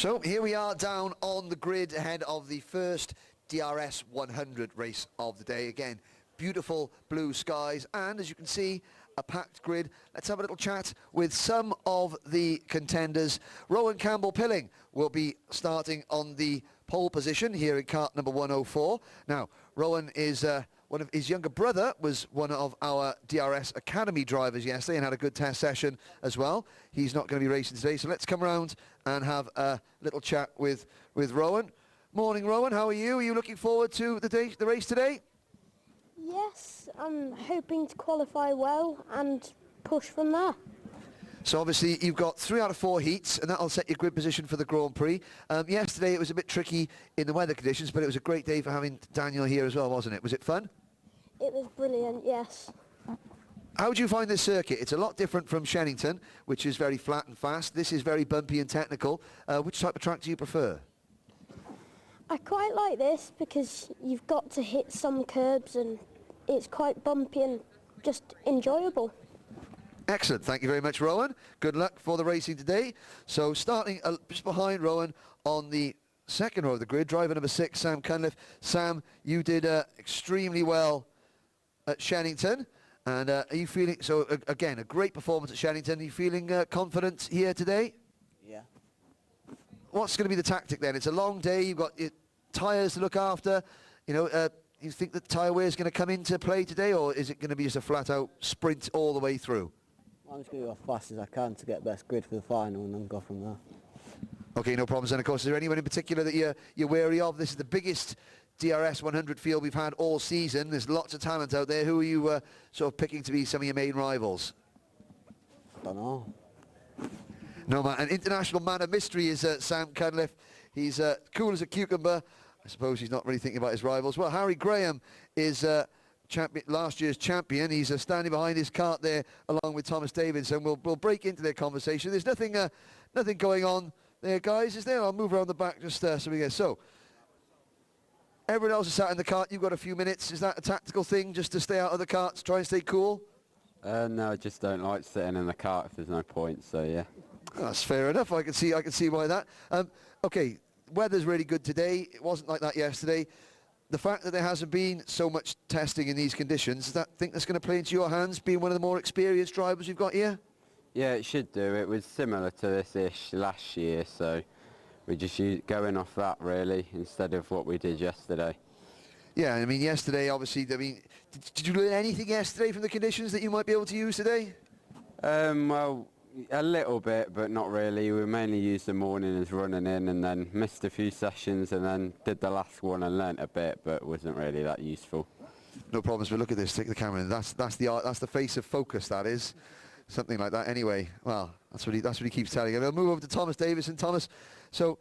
So here we are down on the grid ahead of the first DRS100 race of the day. Again, beautiful blue skies, and as you can see, a packed grid. Let's have a little chat with some of the contenders. Rowan Campbell-Pilling will be starting on the pole position here in kart number 104. Now, Rowan is one of his younger brother was one of our DRS Academy drivers yesterday and had a good test session as well. He's not going to be racing today, so let's come around and have a little chat with Rowan. Morning, Rowan. How are you? Are you looking forward to the race today? Yes, I'm hoping to qualify well and push from there. So obviously you've got 3 out of 4 heats, and that'll set your grid position for the Grand Prix. Yesterday it was a bit tricky in the weather conditions, but it was a great day for having Daniel here as well, wasn't it? Was it fun? It was brilliant, yes. How would you find this circuit? It's a lot different from Shennington, which is very flat and fast. This is very bumpy and technical. Which type of track do you prefer? I quite like this because you've got to hit some curbs and it's quite bumpy and just enjoyable. Excellent. Thank you very much, Rowan. Good luck for the racing today. So starting just behind Rowan on the second row of the grid, driver number 6, Sam Cunliffe. Sam, you did extremely well at Shennington. And are you feeling, so again, a great performance at Shennington. Are you feeling confident here today? Yeah. What's going to be the tactic then? It's a long day. You've got your tyres to look after. You know, you think the tyre wear is going to come into play today, or is it going to be just a flat-out sprint all the way through? I'm just going to go as fast as I can to get best grid for the final and then go from there. Okay, no problems. And of course, is there anyone in particular that you're wary of? This is the biggest DRS100 field we've had all season. There's lots of talent out there. Who are you sort of picking to be some of your main rivals? I don't know. No, man. An international man of mystery is Sam Cunliffe. He's cool as a cucumber. I suppose he's not really thinking about his rivals. Well, Harry Graham is last year's champion. He's standing behind his kart there along with Thomas Davidson. We'll break into their conversation. There's nothing going on there, guys, is there? I'll move around the back just so we get. So, everyone else is sat in the kart. You've got a few minutes. Is that a tactical thing, just to stay out of the karts, try and stay cool? No, I just don't like sitting in the kart if there's no point, so yeah. That's fair enough. I can see why that. Okay, weather's really good today. It wasn't like that yesterday. The fact that there hasn't been so much testing in these conditions, does that think that's going to play into your hands, being one of the more experienced drivers we've got here? Yeah, it should do. It was similar to this-ish last year, so we're just going off that really instead of what we did yesterday. Yeah, I mean, yesterday, obviously, did you learn anything yesterday from the conditions that you might be able to use today? Well, a little bit, but not really. We mainly used the morning as running in and then missed a few sessions and then did the last one and learnt a bit, but wasn't really that useful. No problems, but look at this, take the camera in. That's the art, that's the face of focus, that is. Something like that anyway. Well, that's what he keeps telling. And I'll move over to Thomas Davidson. Thomas, so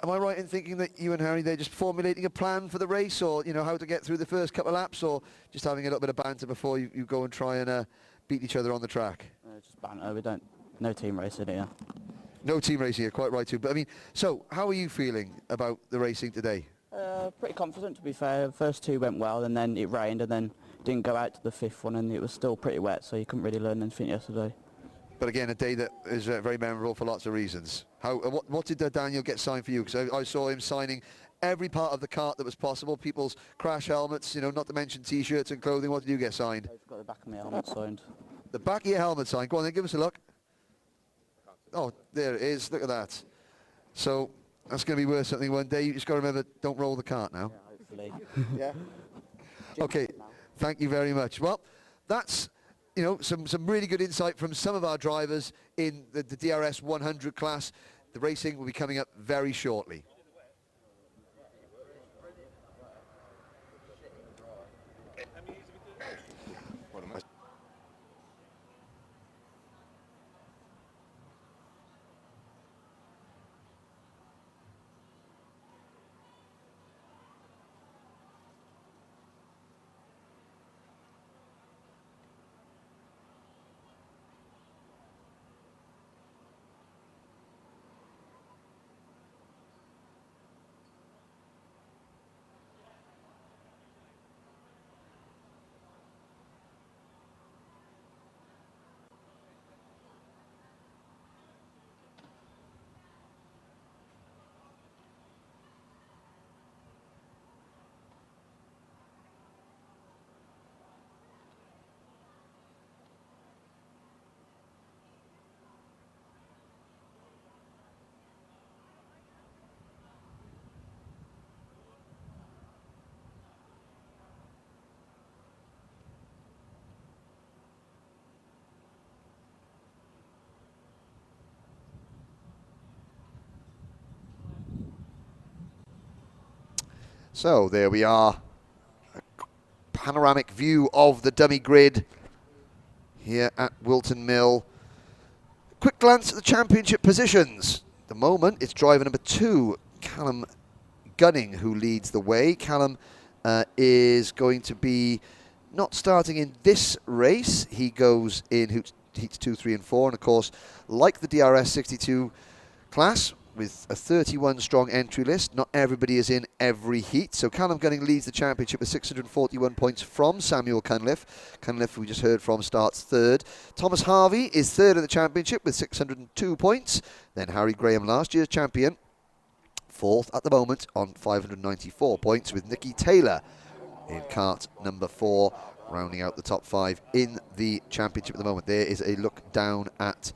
am I right in thinking that you and Harry, they're just formulating a plan for the race, or you know how to get through the first couple of laps, or just having a little bit of banter before you go and try and beat each other on the track? Just banter. No team racing here. No team racing here, quite right too. But I mean, so how are you feeling about the racing today? Pretty confident, to be fair. The first 2 went well, and then it rained, and then didn't go out to the 5th one, and it was still pretty wet, so you couldn't really learn anything yesterday. But again, a day that is very memorable for lots of reasons. What did Daniel get signed for you? Because I saw him signing every part of the kart that was possible, people's crash helmets, you know, not to mention T-shirts and clothing. What did you get signed? I've got the back of my helmet signed. The back of your helmet signed. Go on then, give us a look. Oh, there it is. Look at that. So that's going to be worth something one day. You just got to remember, don't roll the kart now. Yeah, hopefully. Yeah. Okay. Thank you very much. Well, that's, you know, some really good insight from some of our drivers in the DRS100 class. The racing will be coming up very shortly. So there we are. A panoramic view of the dummy grid here at Wilton Mill. Quick glance at the championship positions. At the moment, it's driver number 2, Callum Gunning, who leads the way. Callum is going to be not starting in this race. He goes in heats 2, 3 and 4. And of course, like the DRS62 class, with a 31 strong entry list, not everybody is in every heat. So Callum Gunning leads the championship with 641 points from Samuel Cunliffe. Cunliffe, we just heard from, starts 3rd. Thomas Harvey is 3rd in the championship with 602 points. Then Harry Graham, last year's champion, 4th at the moment on 594 points, with Nicky Taylor in kart number 4, rounding out the top 5 in the championship at the moment. There is a look down at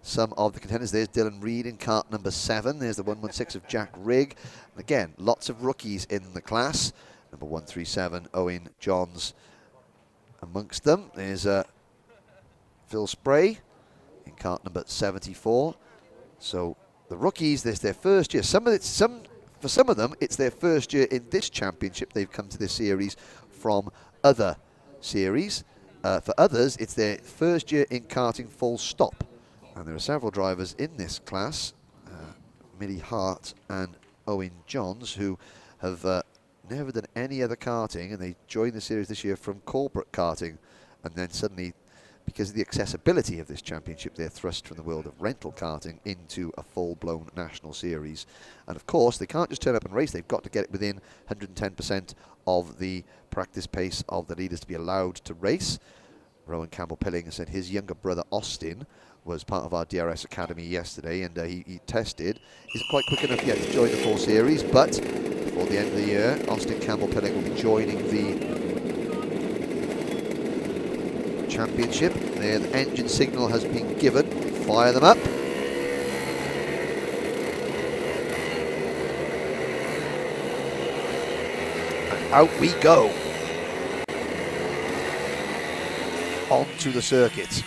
some of the contenders. There's Dylan Reid in kart number 7. There's the 116 of Jack Rigg. And again, lots of rookies in the class. Number 137, Owen Johns amongst them. There's Phil Spray in kart number 74. So the rookies, this is their first year. For some of them, it's their first year in this championship. They've come to this series from other series. For others, it's their first year in karting full stop. And there are several drivers in this class, Millie Hart and Owen Johns, who have never done any other karting, and they joined the series this year from corporate karting. And then suddenly, because of the accessibility of this championship, they're thrust from the world of rental karting into a full-blown national series. And of course, they can't just turn up and race. They've got to get it within 110% of the practice pace of the leaders to be allowed to race. Rowan Campbell-Pilling said his younger brother, Austin, was part of our DRS Academy yesterday, and he tested. He's quite quick enough yet to join the full series, but before the end of the year, Austin Campbell-Pilling will be joining the championship. There, the engine signal has been given. Fire them up. And out we go. Onto the circuit.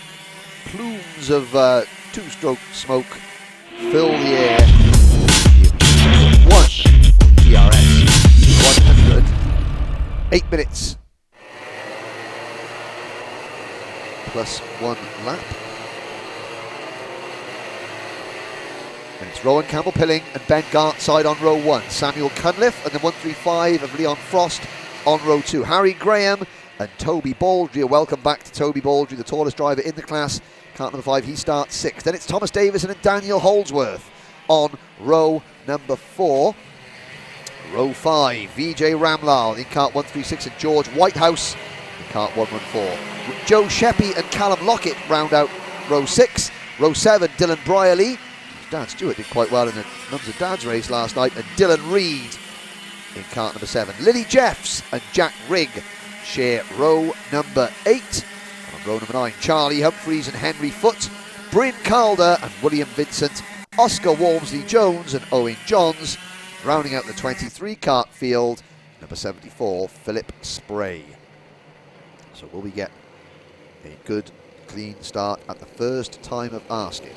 Plumes of two-stroke smoke fill the air. One DRS 100. 8 minutes plus 1 lap. And it's Rowan Campbell-Pilling and Ben Gartside on row 1. Samuel Cunliffe and the 135 of Leon Frost on row 2. Harry Graham and Toby Baldry. Welcome back to Toby Baldry, the tallest driver in the class. Kart number 5, he starts 6th. Then it's Thomas Davison and Daniel Holdsworth on row number 4. Row 5, Vijay Ramlal in kart 136 and George Whitehouse in kart 114. Joe Sheppy and Callum Lockett round out row 6. Row 7, Dylan Brierley. Dan Stewart did quite well in the Mums and Dads race last night. And Dylan Reid in kart number 7. Lily Jeffs and Jack Rigg share row number 8. And on row number 9, Charlie Humphreys and Henry Foote, Bryn Calder and William Vincent, Oscar Walmsley-Jones and Owen Johns, rounding out the 23 kart field, number 74, Philip Spray. So will we get a good, clean start at the first time of asking?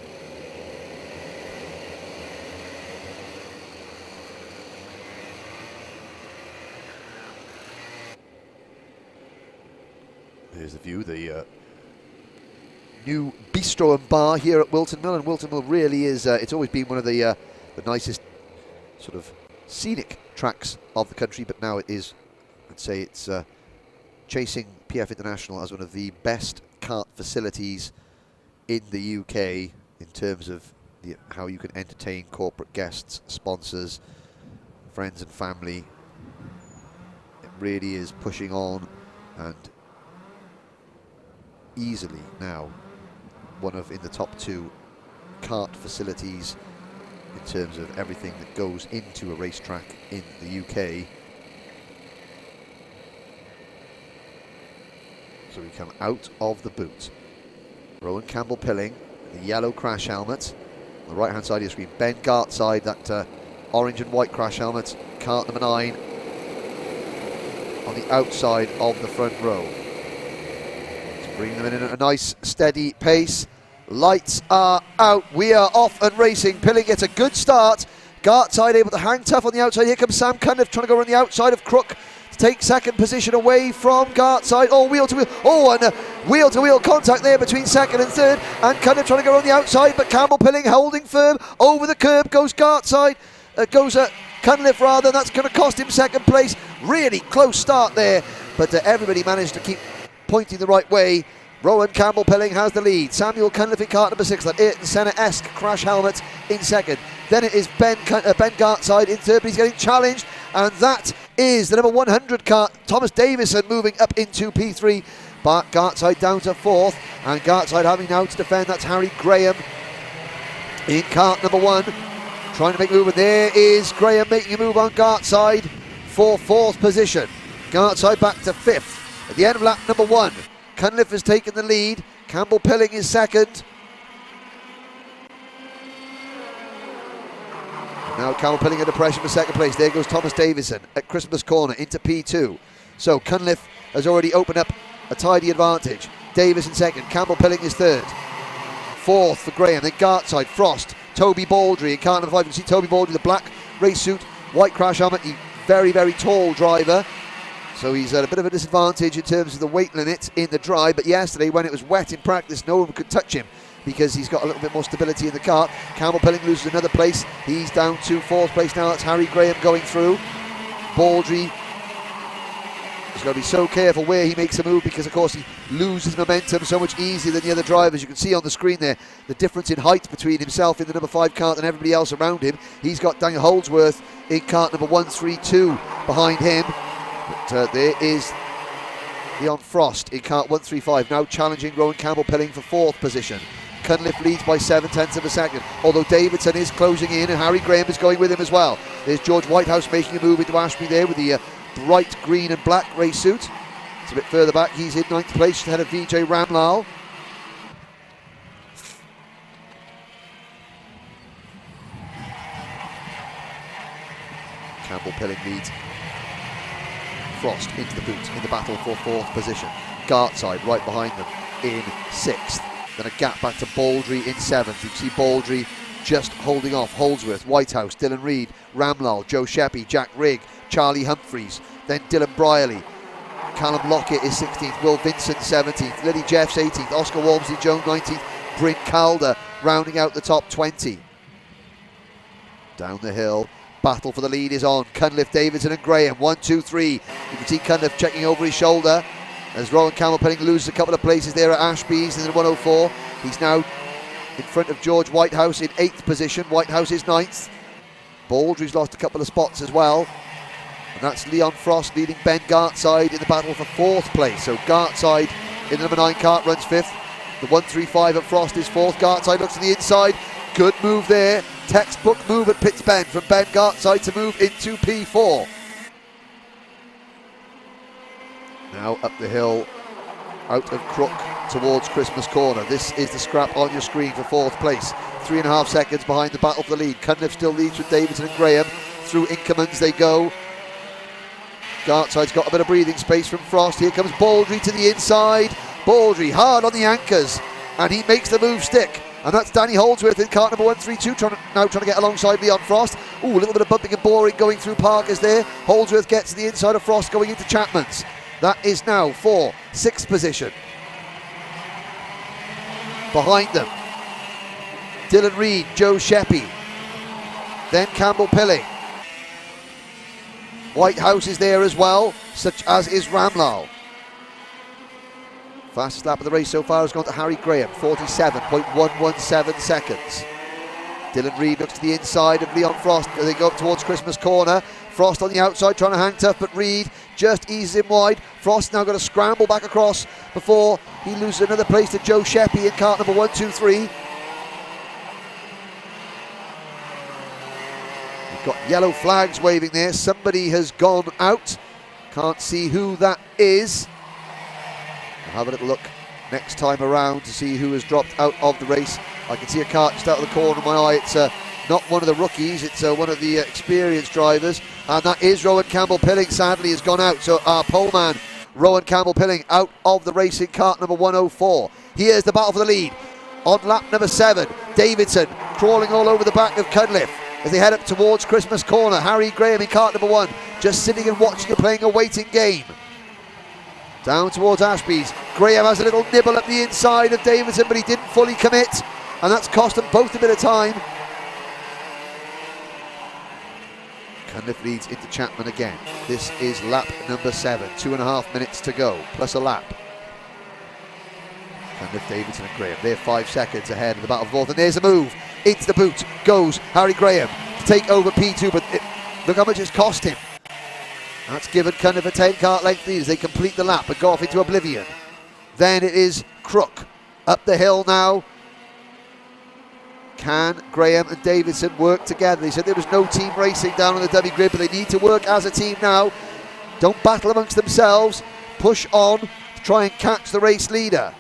Here's the view, the new bistro and bar here at Wilton Mill, and Wilton Mill really is, it's always been one of the nicest sort of scenic tracks of the country, but now it is, I'd say it's chasing PF International as one of the best kart facilities in the UK in terms of how you can entertain corporate guests, sponsors, friends and family. It really is pushing on, and easily now one of in the top 2 kart facilities in terms of everything that goes into a racetrack in the UK. So we come out of the boot. Rowan Campbell-Pilling, the yellow crash helmet. On the right hand side of your screen, Ben Gartside, that orange and white crash helmet, kart number 9 on the outside of the front row. Bring them in at a nice steady pace. Lights are out. We are off and racing. Pilling gets a good start. Gartside able to hang tough on the outside. Here comes Sam Cunliffe trying to go around the outside of Crook to take second position away from Gartside. Oh, wheel to wheel. Oh, and wheel to wheel contact there between second and third. And Cunliffe trying to go around the outside, but Campbell Pilling holding firm. Over the curb goes Gartside. Cunliffe rather. That's going to cost him second place. Really close start there, but everybody managed to keep pointing the right way. Rowan Campbell Pilling has the lead. Samuel Cunliffe in car number 6. That Ayrton Senna-esque crash helmet in second. Then it is Ben Gartside in third, but he's getting challenged. And that is the number 100 car, Thomas Davison, moving up into P3. But Gartside down to 4th. And Gartside having now to defend. That's Harry Graham in cart number 1. Trying to make a move. And there is Graham making a move on Gartside for 4th position. Gartside back to 5th. At the end of lap number 1. Cunliffe has taken the lead. Campbell Pilling is second. Now Campbell Pilling under pressure for second place. There goes Thomas Davison at Christmas Corner into P2. So Cunliffe has already opened up a tidy advantage. Davison second. Campbell Pilling is third. 4th for Graham. Then Gartside, Frost, Toby Baldry in car number 5. You can see Toby Baldry, the black race suit, white crash helmet. He's very, very tall driver. So he's at a bit of a disadvantage in terms of the weight limit in the dry, but yesterday when it was wet in practice, no one could touch him because he's got a little bit more stability in the car. Campbell Pilling loses another place. He's down to 4th place now. That's Harry Graham going through. Baldry has got to be so careful where he makes a move because, of course, he loses momentum so much easier than the other drivers. You can see on the screen there the difference in height between himself in the number 5 cart and everybody else around him. He's got Daniel Holdsworth in cart number 132 behind him. But there is Leon Frost in cart 135, now challenging Rowan Campbell Pilling for 4th position. Cunliffe leads by 7/10 of a second, although Davidson is closing in and Harry Graham is going with him as well. There's George Whitehouse making a move into Ashby there with the bright green and black race suit. It's a bit further back, he's in 9th place ahead of Vijay Ramlal. Campbell Pilling leads Frost into the boot in the battle for 4th position. Gartside right behind them in 6th. Then a gap back to Baldry in 7th. You can see Baldry just holding off Holdsworth, Whitehouse, Dylan Reed, Ramlal, Joe Sheppy, Jack Rigg, Charlie Humphreys, then Dylan Brierley. Callum Lockett is 16th, Will Vincent 17th, Liddy Jeffs 18th, Oscar Walmsley-Jones 19th, Bryn Calder rounding out the top 20. Down the hill. Battle for the lead is on. Cunliffe, Davidson and Graham. 1, 2, 3. You can see Cunliffe checking over his shoulder as Rowan Campbell Pilling loses a couple of places there at Ashby's in the 104. He's now in front of George Whitehouse in 8th position. Whitehouse is 9th. Baldry's lost a couple of spots as well. And that's Leon Frost leading Ben Gartside in the battle for 4th place. So Gartside in the number 9 cart runs 5th. The 135 at Frost is 4th. Gartside looks to the inside. Good move there. Textbook move at Pitts Bend from Ben Gartside to move into P4. Now up the hill, out of Crook towards Christmas Corner. This is the scrap on your screen for 4th place. 3.5 seconds behind the battle for the lead. Cunliffe still leads with Davidson and Graham. Through Inkermans they go. Gartside's got a bit of breathing space from Frost. Here comes Baldry to the inside. Baldry hard on the anchors and he makes the move stick. And that's Danny Holdsworth in cart number 132, trying to get alongside Leon Frost. Ooh, a little bit of bumping and boring going through Parkers there. Holdsworth gets to the inside of Frost going into Chapman's. That is now for 6th position. Behind them, Dylan Reed, Joe Sheppy, then Campbell Pilling. Whitehouse is there as well, such as is Ramlal. Fastest lap of the race so far has gone to Harry Graham, 47.117 seconds. Dylan Reed looks to the inside of Leon Frost as they go up towards Christmas Corner. Frost on the outside trying to hang tough, but Reed just eases him wide. Frost now got to scramble back across before he loses another place to Joe Sheppy in cart number 123. We've got yellow flags waving there. Somebody has gone out. Can't see who that is. I'll have a little look next time around to see who has dropped out of the race. I can see a car just out of the corner of my eye. It's not one of the rookies, it's one of the experienced drivers, and that is Rowan Campbell Pilling. Sadly has gone out, so our poleman Rowan Campbell Pilling out of the race in cart number 104. Here's the battle for the lead on lap number 7. Davidson crawling all over the back of Cunliffe as they head up towards Christmas Corner. Harry Graham in cart number 1, just sitting and watching and playing a waiting game. Down towards Ashby's. Graham has a little nibble at the inside of Davidson, but he didn't fully commit, and that's cost them both a bit of time. Cunliffe leads into Chapman again. This is lap number 7, 2.5 minutes to go, plus a lap. Cunliffe, Davidson and Graham, they're 5 seconds ahead of the battle for fourth, and there's a move. Into the boot goes Harry Graham to take over P2, but look how much it's cost him. That's given Cunliffe a 10-cart length lead as they complete the lap and go off into oblivion. Then it is Crook up the hill now. Can Graham and Davidson work together? They said there was no team racing down on the W grid, but they need to work as a team now. Don't battle amongst themselves. Push on to try and catch the race leader.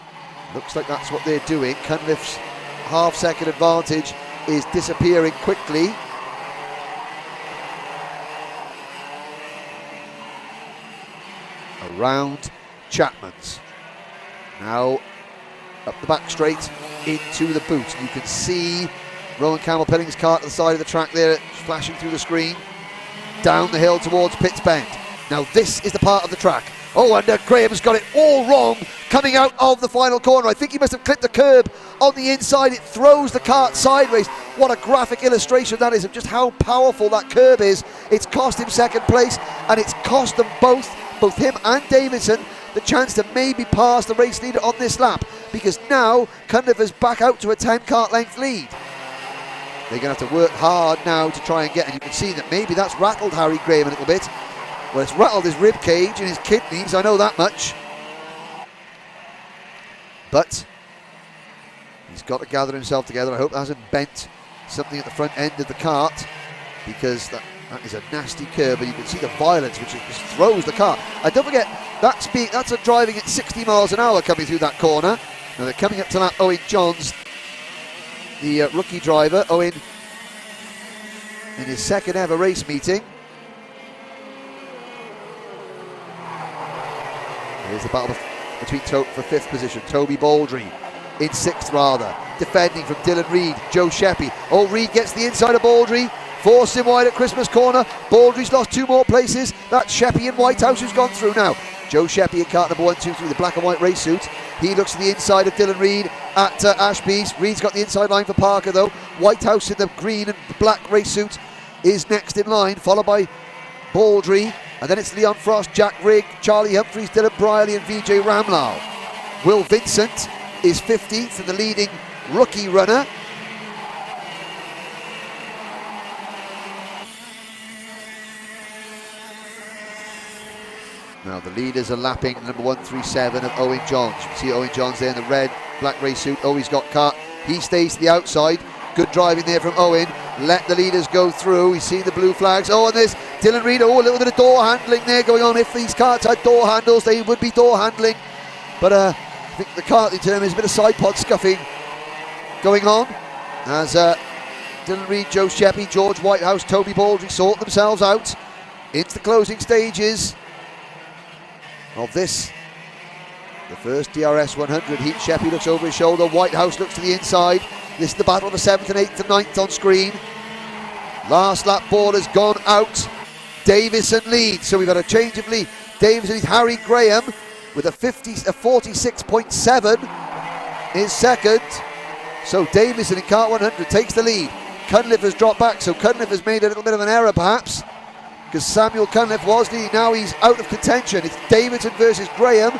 Looks like that's what they're doing. Cunliffe's half-second advantage is disappearing quickly. Around Chapman's. Now up the back straight into the boot. You can see Rowan Campbell-Pilling's cart to the side of the track there, flashing through the screen. Down the hill towards Pitts Bend. Now this is the part of the track. Oh, and Graham's got it all wrong coming out of the final corner. I think he must have clipped the curb on the inside. It throws the cart sideways. What a graphic illustration that is of just how powerful that curb is. It's cost him second place, and it's cost them both him and Davidson, the chance to maybe pass the race leader on this lap, because now Cunliffe is back out to a 10-cart length lead. They're going to have to work hard now to try and get, and you can see that maybe that's rattled Harry Graham a little bit. Well, it's rattled his rib cage and his kidneys, I know that much. But he's got to gather himself together. I hope that hasn't bent something at the front end of the cart, because that is a nasty curb, and you can see the violence which just throws the car. And don't forget, that's a driving at 60 miles an hour coming through that corner. Now they're coming up to that Owen Johns, the rookie driver. Owen in his second ever race meeting. Here's the battle between for 5th position. Toby Baldry in 6th rather. Defending from Dylan Reid, Joe Sheppy. Oh, Reid gets the inside of Baldry. Forced him wide at Christmas Corner. Baldry's lost 2 more places. That's Sheppy and Whitehouse who's gone through now. Joe Sheppy in cart number 1, 2, 3, the black and white race suit. He looks to the inside of Dylan Reid at Ashby's. Reid's got the inside line for Parker though. Whitehouse in the green and black race suit is next in line, followed by Baldry. And then it's Leon Frost, Jack Rigg, Charlie Humphries, Dylan Brierley and VJ Ramlal. Will Vincent is 15th and the leading rookie runner. Now the leaders are lapping number 137 of Owen Johns. You can see Owen Johns there in the red, black race suit. Oh, he's got cart. He stays to the outside. Good driving there from Owen. Let the leaders go through. He's seen the blue flags. Oh, and there's Dylan Reid. Oh, a little bit of door handling there going on. If these carts had door handles, they would be door handling. But I think the karting term is a bit of side pod scuffing going on as Dylan Reid, Joe Sheppy, George Whitehouse, Toby Baldry sort themselves out into the closing stages of this, the first DRS100 Heat. Sheppy looks over his shoulder. Whitehouse looks to the inside. This is the battle of the 7th and 8th and 9th on screen. Last lap ball has gone out. Davison leads, so we've got a change of lead. Davison leads. Harry Graham with a 46.7 is second. So Davison in kart 100 takes the lead. Cunliffe has dropped back, so Cunliffe has made a little bit of an error perhaps, because Samuel Cunliffe was leading. Now he's out of contention. It's Davidson versus Graham,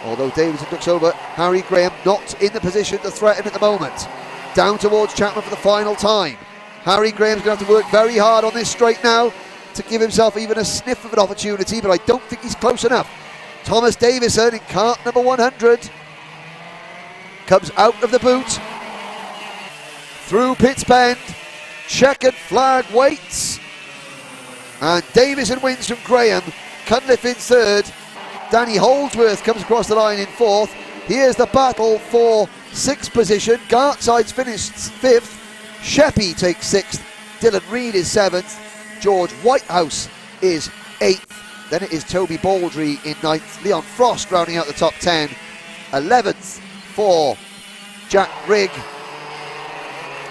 although Davidson looks over. Harry Graham not in the position to threaten at the moment. Down towards Chapman for the final time. Harry Graham's going to have to work very hard on this straight now to give himself even a sniff of an opportunity, but I don't think he's close enough. Thomas Davison in kart number 100 comes out of the boot through Pitts Bend. Checkered flag waits, and Davison wins from Graham. Cunliffe in 3rd. Danny Holdsworth comes across the line in 4th. Here's the battle for 6th position. Gartside's finished 5th. Sheppy takes 6th. Dylan Reid is 7th. George Whitehouse is 8th. Then it is Toby Baldry in 9th. Leon Frost rounding out the top 10. 11th for Jack Rigg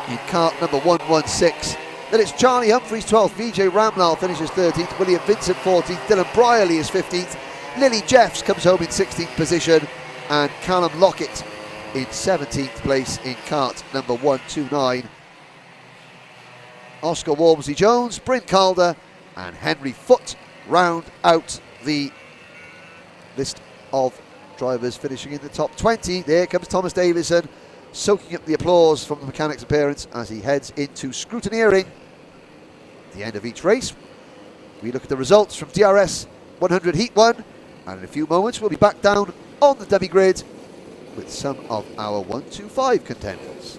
in kart number 116. Then it's Charlie Humphries 12th, VJ Ramlal finishes 13th, William Vincent 14th, Dylan Brierley is 15th, Lily Jeffs comes home in 16th position, and Callum Lockett in 17th place in cart number 129. Oscar Walmsley-Jones, Bryn Calder and Henry Foote round out the list of drivers finishing in the top 20. There comes Thomas Davison, soaking up the applause from the mechanic's appearance as he heads into scrutineering. At the end of each race, we look at the results from DRS100 Heat 1, and in a few moments we'll be back down on the dummy grid with some of our 125 contenders.